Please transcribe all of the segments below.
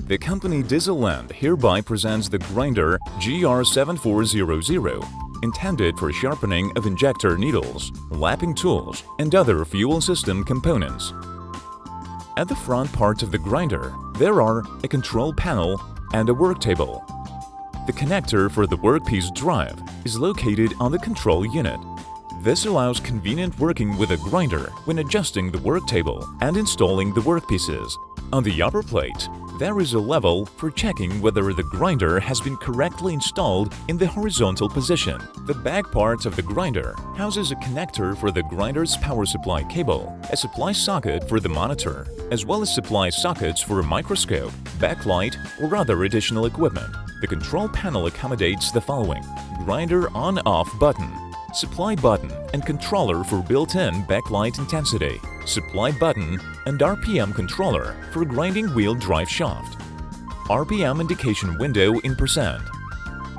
The company Dieselland hereby presents the grinder GR-7400, intended for sharpening of injector needles, lapping tools, and other fuel system components. At the front part of the grinder, there are a control panel and a work table. The connector for the workpiece drive is located on the control unit. This allows convenient working with a grinder when adjusting the work table and installing the workpieces. On the upper plate, there is a level for checking whether the grinder has been correctly installed in the horizontal position. The back part of the grinder houses a connector for the grinder's power supply cable, a supply socket for the monitor, as well as supply sockets for a microscope, backlight, or other additional equipment. The control panel accommodates the following: grinder on-off button, supply button and controller for built-in backlight intensity, supply button and RPM controller for grinding wheel drive shaft, RPM indication window in percent,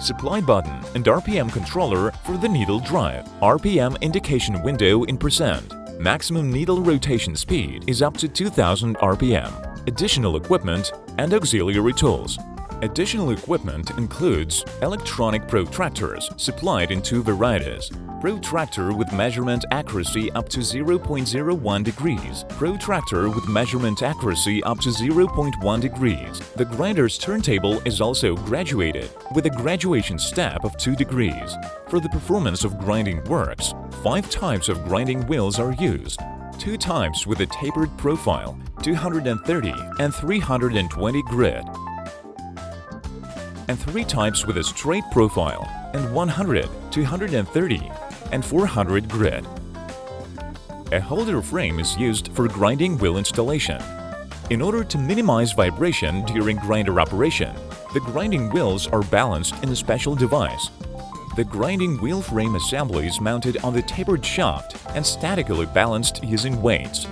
supply button and RPM controller for the needle drive, RPM indication window in percent. Maximum needle rotation speed is up to 2000 RPM. Additional equipment and auxiliary tools. Additional equipment includes electronic protractors supplied in two varieties: protractor with measurement accuracy up to 0.01 degrees, protractor with measurement accuracy up to 0.1 degrees. The grinder's turntable is also graduated, with a graduation step of 2 degrees. For the performance of grinding works, 5 types of grinding wheels are used. 2 types with a tapered profile, 230 and 320 grit, and 3 types with a straight profile, and 100, 230, and 400 grit. A holder frame is used for grinding wheel installation. In order to minimize vibration during grinder operation, the grinding wheels are balanced in a special device. The grinding wheel frame assembly is mounted on the tapered shaft and statically balanced using weights.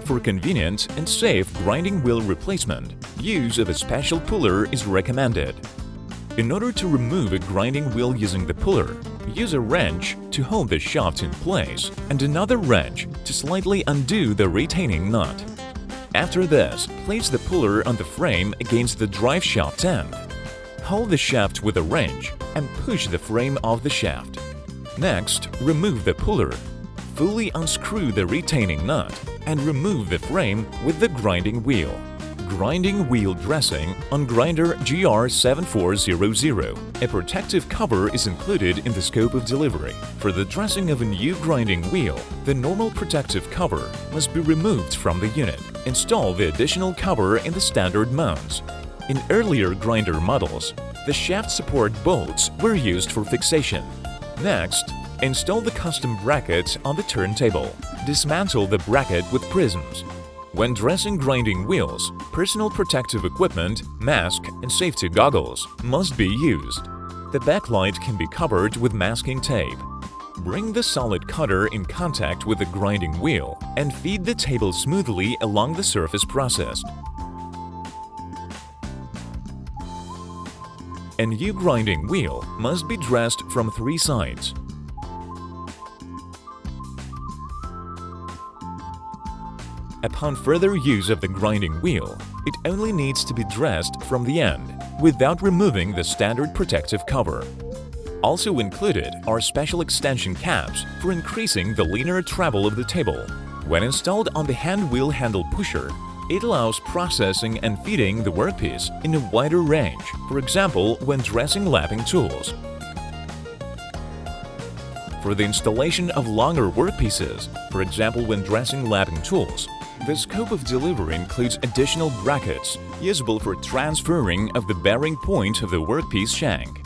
For convenient and safe grinding wheel replacement, use of a special puller is recommended. In order to remove a grinding wheel using the puller, use a wrench to hold the shaft in place and another wrench to slightly undo the retaining nut. After this, place the puller on the frame against the drive shaft end. Hold the shaft with a wrench and push the frame off the shaft. Next, remove the puller. Fully unscrew the retaining nut and remove the frame with the grinding wheel. Grinding wheel dressing on grinder GR-7400. A protective cover is included in the scope of delivery. For the dressing of a new grinding wheel, the normal protective cover must be removed from the unit. Install the additional cover in the standard mounts. In earlier grinder models, the shaft support bolts were used for fixation. Next, install the custom bracket on the turntable. Dismantle the bracket with prisms. When dressing grinding wheels, personal protective equipment, mask, and safety goggles must be used. The backlight can be covered with masking tape. Bring the solid cutter in contact with the grinding wheel and feed the table smoothly along the surface processed. A new grinding wheel must be dressed from 3 sides. Upon further use of the grinding wheel, it only needs to be dressed from the end, without removing the standard protective cover. Also included are special extension caps for increasing the linear travel of the table. When installed on the hand wheel handle pusher, it allows processing and feeding the workpiece in a wider range, for example, when dressing lapping tools. For the installation of longer workpieces, for example when dressing lapping tools, the scope of delivery includes additional brackets usable for transferring of the bearing point of the workpiece shank.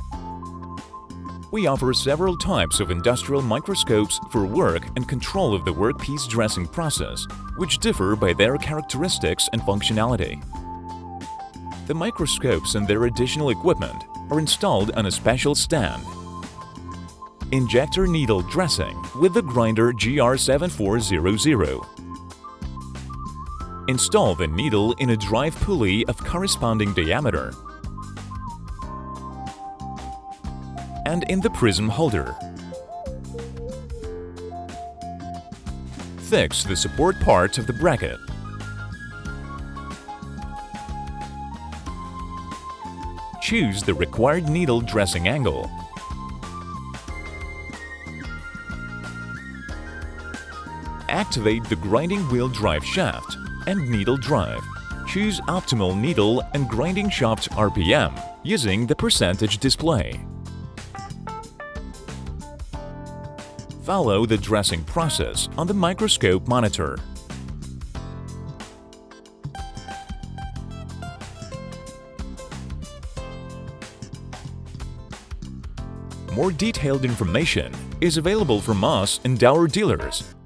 We offer several types of industrial microscopes for work and control of the workpiece dressing process, which differ by their characteristics and functionality. The microscopes and their additional equipment are installed on a special stand. Injector needle dressing with the grinder GR-7400. Install the needle in a drive pulley of corresponding diameter and in the prism holder. Fix the support part of the bracket. Choose the required needle dressing angle. Activate the grinding wheel drive shaft and needle drive. Choose optimal needle and grinding shaft RPM using the percentage display. Follow the dressing process on the microscope monitor. More detailed information is available from us and our dealers.